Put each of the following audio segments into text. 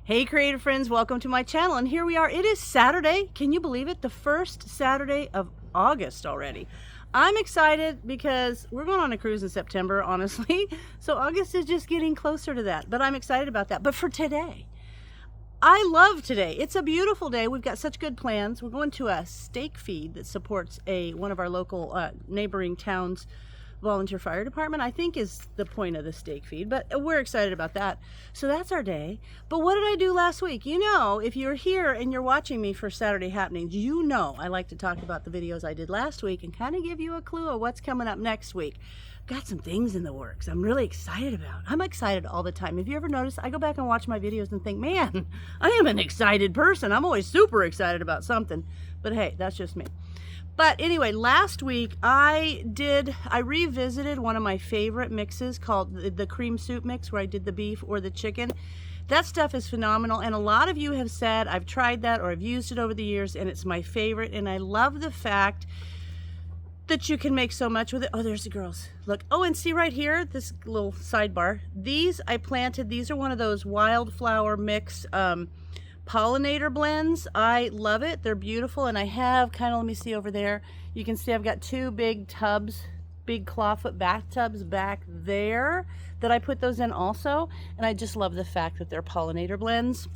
Hey creative friends, welcome to my channel, and here we are. It is Saturday. Can you believe it? The first Saturday of August already. I'm excited because we're going on a cruise in September, honestly. So August is just getting closer to that, but I'm excited about that. But for today, I love today. It's a beautiful day. We've got such good plans. We're going to a steak feed that supports one of our local neighboring towns volunteer fire department, I think is the point of the steak feed, but we're excited about that. So that's our day. But what did I do last week? You know, if you're here and you're watching me for Saturday happenings, you know I like to talk about the videos I did last week and kind of give you a clue of what's coming up next week. Got some things in the works I'm really excited about. I'm excited all the time. Have you ever noticed I go back and watch my videos and think, man, I am an excited person. I'm always super excited about something. But hey, that's just me. But anyway, last week I revisited one of my favorite mixes called the cream soup mix, where I did the beef or the chicken. That stuff is phenomenal, and a lot of you have said I've tried that or I've used it over the years and it's my favorite, and I love the fact that you can make so much with it. Oh, there's the girls. Look. Oh, and see right here, this little sidebar. These I planted. These are one of those wildflower mix pollinator blends. I love it. They're beautiful, and I have kind of, let me see over there, you can see I've got two big tubs, big clawfoot bathtubs back there that I put those in also, and I just love the fact that they're pollinator blends.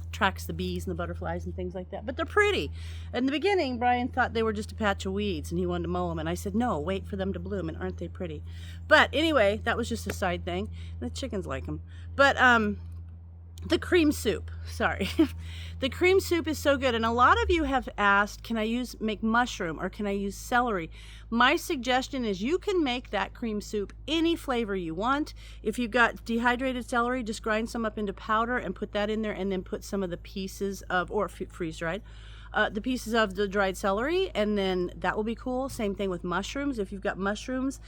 Attracts the bees and the butterflies and things like that, but they're pretty. In the beginning, Brian thought they were just a patch of weeds and he wanted to mow them, and I said no, wait for them to bloom, and aren't they pretty? But anyway, that was just a side thing. The chickens like them. But the cream soup, sorry. The cream soup is so good, and a lot of you have asked, can I make mushroom or can I use celery? My suggestion is you can make that cream soup any flavor you want. If you've got dehydrated celery, just grind some up into powder and put that in there, and then put some of the pieces of, or freeze-dried, the pieces of the dried celery, and then that will be cool. Same thing with mushrooms. If you've got mushrooms,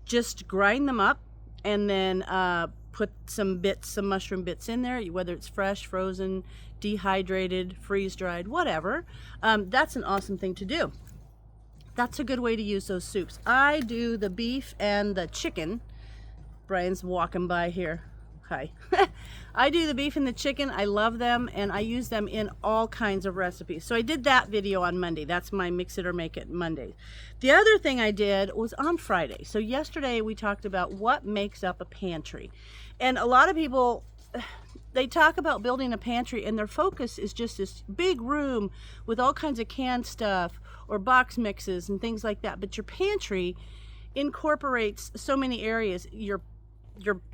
just grind them up and then put some mushroom bits in there, whether it's fresh, frozen, dehydrated, freeze-dried, whatever. That's an awesome thing to do. That's a good way to use those soups. I do the beef and the chicken. Brian's walking by here. Hi. I do the beef and the chicken. I love them, and I use them in all kinds of recipes. So I did that video on Monday. That's my Mix It or Make It Monday. The other thing I did was on Friday. So yesterday we talked about what makes up a pantry. And a lot of people, they talk about building a pantry and their focus is just this big room with all kinds of canned stuff or box mixes and things like that. But your pantry incorporates so many areas. Your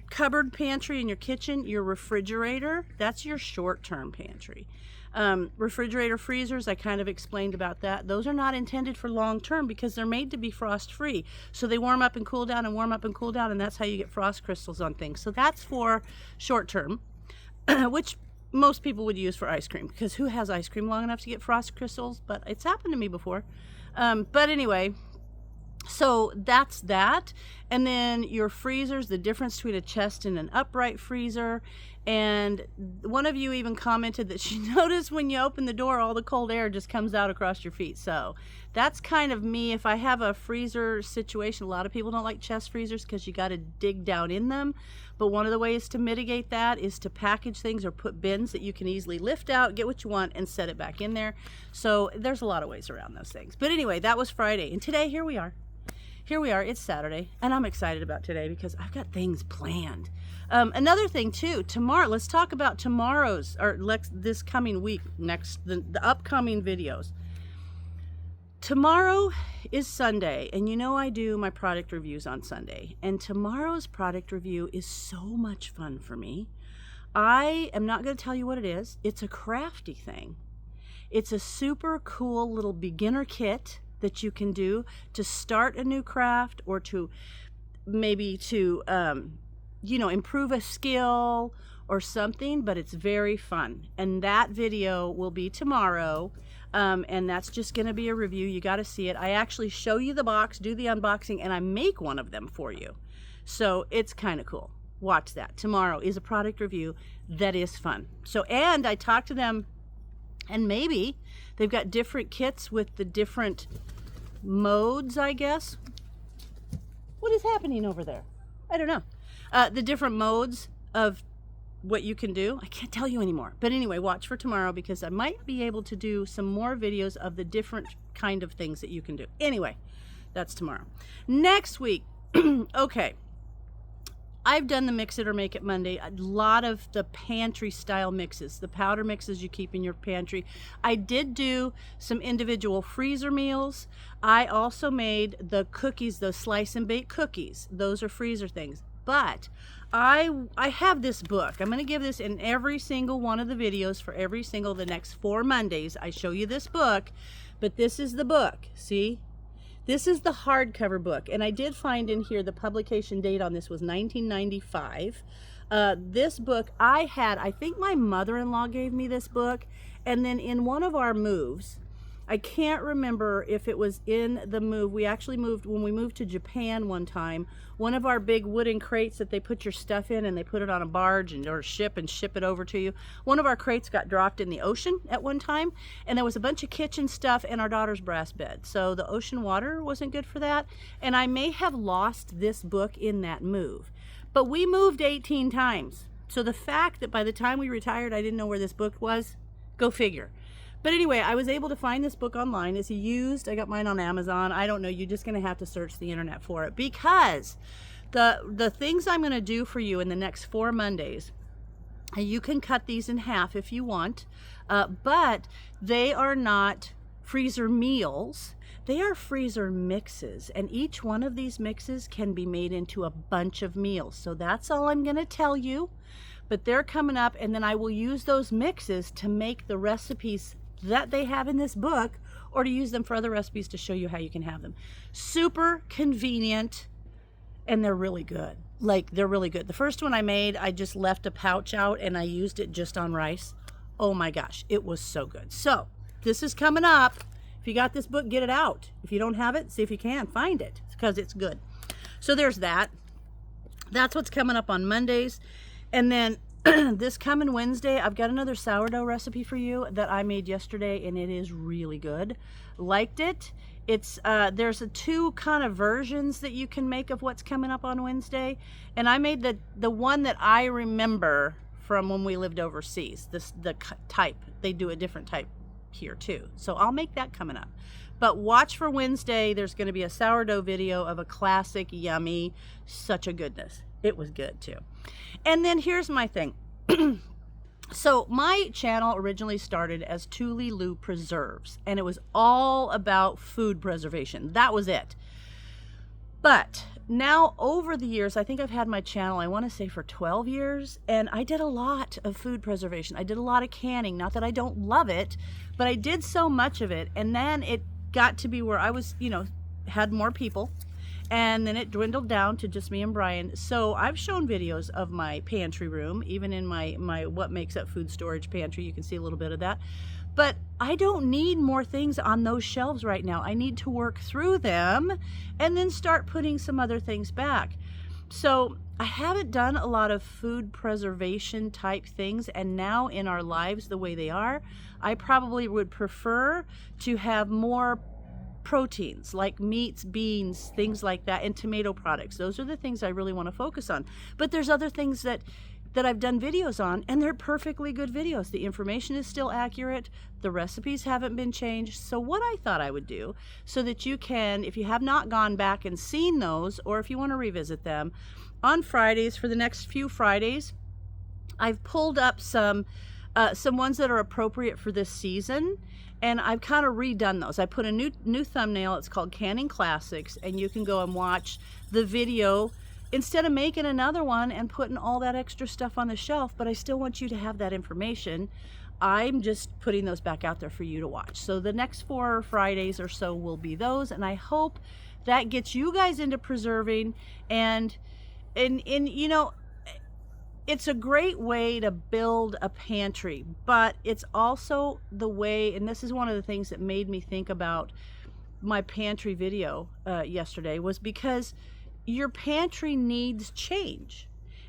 cupboard pantry in your kitchen, your refrigerator, that's your short-term pantry. Refrigerator freezers, I kind of explained about that. Those are not intended for long-term because they're made to be frost-free. So they warm up and cool down and warm up and cool down, and that's how you get frost crystals on things. So that's for short-term, which most people would use for ice cream, because who has ice cream long enough to get frost crystals? But it's happened to me before. But anyway, so that's that. And then your freezers, the difference between a chest and an upright freezer. And one of you even commented that she noticed when you open the door, all the cold air just comes out across your feet. So that's kind of me. If I have a freezer situation, a lot of people don't like chest freezers because you got to dig down in them. But one of the ways to mitigate that is to package things or put bins that you can easily lift out, get what you want, and set it back in there. So there's a lot of ways around those things. But anyway, that was Friday. And today, here we are. Here we are, it's Saturday, and I'm excited about today because I've got things planned. Another thing too, tomorrow, let's talk about tomorrow's, or this coming week, the upcoming videos. Tomorrow is Sunday, and you know I do my product reviews on Sunday, and tomorrow's product review is so much fun for me. I am not going to tell you what it is. It's a crafty thing. It's a super cool little beginner kit that you can do to start a new craft, or to maybe to improve a skill or something, but it's very fun. And that video will be tomorrow, and that's just going to be a review. You got to see it. I actually show you the box, do the unboxing, and I make one of them for you. So it's kind of cool. Watch that. Tomorrow is a product review that is fun. So, and I talked to them, and maybe they've got different kits with the different modes, I guess. What is happening over there? I don't know. The different modes of what you can do. I can't tell you anymore. But anyway, watch for tomorrow because I might be able to do some more videos of the different kind of things that you can do. Anyway, that's tomorrow. Next week, okay. I've done the Mix It or Make It Monday, a lot of the pantry style mixes, the powder mixes you keep in your pantry. I did do some individual freezer meals. I also made the cookies, those slice and bake cookies. Those are freezer things. But I have this book. I'm going to give this in every single one of the videos for every single the next 4 Mondays. I show you this book, but this is the book. See? This is the hardcover book, and I did find in here the publication date on this was 1995. This book I think my mother-in-law gave me this book, and then in one of our moves, I can't remember if it was in the move. We actually moved, when we moved to Japan one time, one of our big wooden crates that they put your stuff in and they put it on a barge or ship it over to you. One of our crates got dropped in the ocean at one time, and there was a bunch of kitchen stuff and our daughter's brass bed. So the ocean water wasn't good for that. And I may have lost this book in that move. But we moved 18 times. So the fact that by the time we retired, I didn't know where this book was, go figure. But anyway, I was able to find this book online. It's used. I got mine on Amazon. I don't know. You're just going to have to search the internet for it, because the things I'm going to do for you in the next 4 Mondays, you can cut these in half if you want, but they are not freezer meals. They are freezer mixes, and each one of these mixes can be made into a bunch of meals. So that's all I'm going to tell you. But they're coming up, and then I will use those mixes to make the recipes that they have in this book, or to use them for other recipes to show you how you can have them. Super convenient, and they're really good. Like, they're really good. The first one I made, I just left a pouch out and I used it just on rice. Oh my gosh, it was so good. So this is coming up. If you got this book, get it out. If you don't have it, see if you can find it, because it's good. So there's that. That's what's coming up on Mondays. And then this coming Wednesday, I've got another sourdough recipe for you that I made yesterday, and it is really good. Liked it. It's there's 2 kind of versions that you can make of what's coming up on Wednesday, and I made the one that I remember from when we lived overseas. The type, they do a different type here too, so I'll make that coming up. But watch for Wednesday. There's going to be a sourdough video of a classic, yummy, such a goodness. It was good too. And then here's my thing. So my channel originally started as Tule Lou Preserves, and it was all about food preservation. That was it. But now over the years, I think I've had my channel, I want to say for 12 years, and I did a lot of food preservation. I did a lot of canning. Not that I don't love it, but I did so much of it. And then it got to be where I was, had more people. And then it dwindled down to just me and Brian. So I've shown videos of my pantry room, even in my What Makes Up Food storage pantry. You can see a little bit of that. But I don't need more things on those shelves right now. I need to work through them and then start putting some other things back. So I haven't done a lot of food preservation type things. And now in our lives the way they are, I probably would prefer to have more proteins like meats, beans, things like that, and tomato products. Those are the things I really want to focus on. But there's other things that I've done videos on, and they're perfectly good videos. The information is still accurate. The recipes haven't been changed. So what I thought I would do, so that you can, if you have not gone back and seen those, or if you want to revisit them, on Fridays, for the next few Fridays, I've pulled up some ones that are appropriate for this season. And I've kind of redone those. I put a new thumbnail. It's called Canning Classics, and you can go and watch the video instead of making another one and putting all that extra stuff on the shelf. But I still want you to have that information. I'm just putting those back out there for you to watch. So the next 4 Fridays or so will be those, and I hope that gets you guys into preserving. And it's a great way to build a pantry, but it's also the way, and this is one of the things that made me think about my pantry video yesterday, was because your pantry needs change,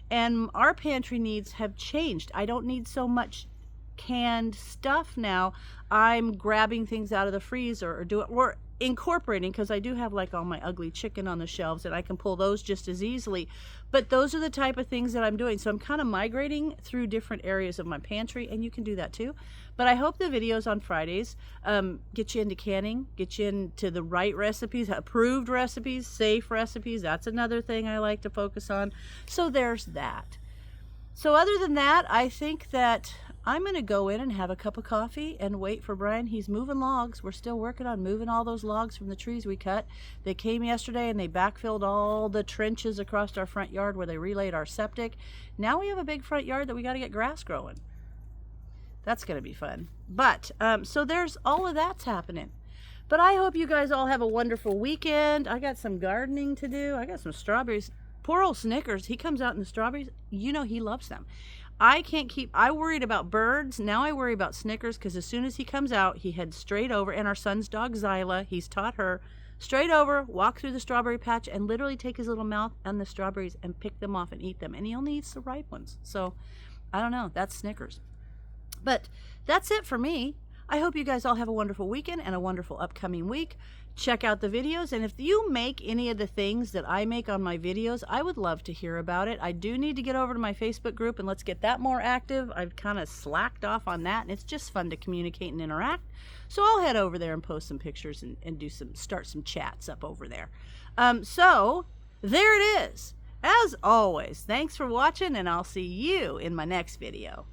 and our pantry needs have changed. I don't need so much canned stuff now. I'm grabbing things out of the freezer, or incorporating, because I do have like all my ugly chicken on the shelves and I can pull those just as easily, but those are the type of things that I'm doing. So I'm kind of migrating through different areas of my pantry, and you can do that too. But I hope the videos on Fridays get you into canning, get you into the right recipes, approved recipes, safe recipes. That's another thing I like to focus on. So there's that. So other than that, I think that I'm going to go in and have a cup of coffee and wait for Brian. He's moving logs. We're still working on moving all those logs from the trees we cut. They came yesterday and they backfilled all the trenches across our front yard where they relayed our septic. Now we have a big front yard that we got to get grass growing. That's going to be fun. But, so there's all of that's happening. But I hope you guys all have a wonderful weekend. I got some gardening to do. I got some strawberries. Poor old Snickers, he comes out in the strawberries. You know he loves them. I worried about birds. Now I worry about Snickers, because as soon as he comes out, he heads straight over. And our son's dog, Zyla, he's taught her, straight over, walk through the strawberry patch, and literally take his little mouth on the strawberries and pick them off and eat them. And he only eats the ripe ones. So, I don't know. That's Snickers. But that's it for me. I hope you guys all have a wonderful weekend and a wonderful upcoming week. Check out the videos, and if you make any of the things that I make on my videos, I would love to hear about it. I do need to get over to my Facebook group and let's get that more active. I've kind of slacked off on that, and it's just fun to communicate and interact. So I'll head over there and post some pictures and start some chats up over there. So there it is. As always, thanks for watching, and I'll see you in my next video.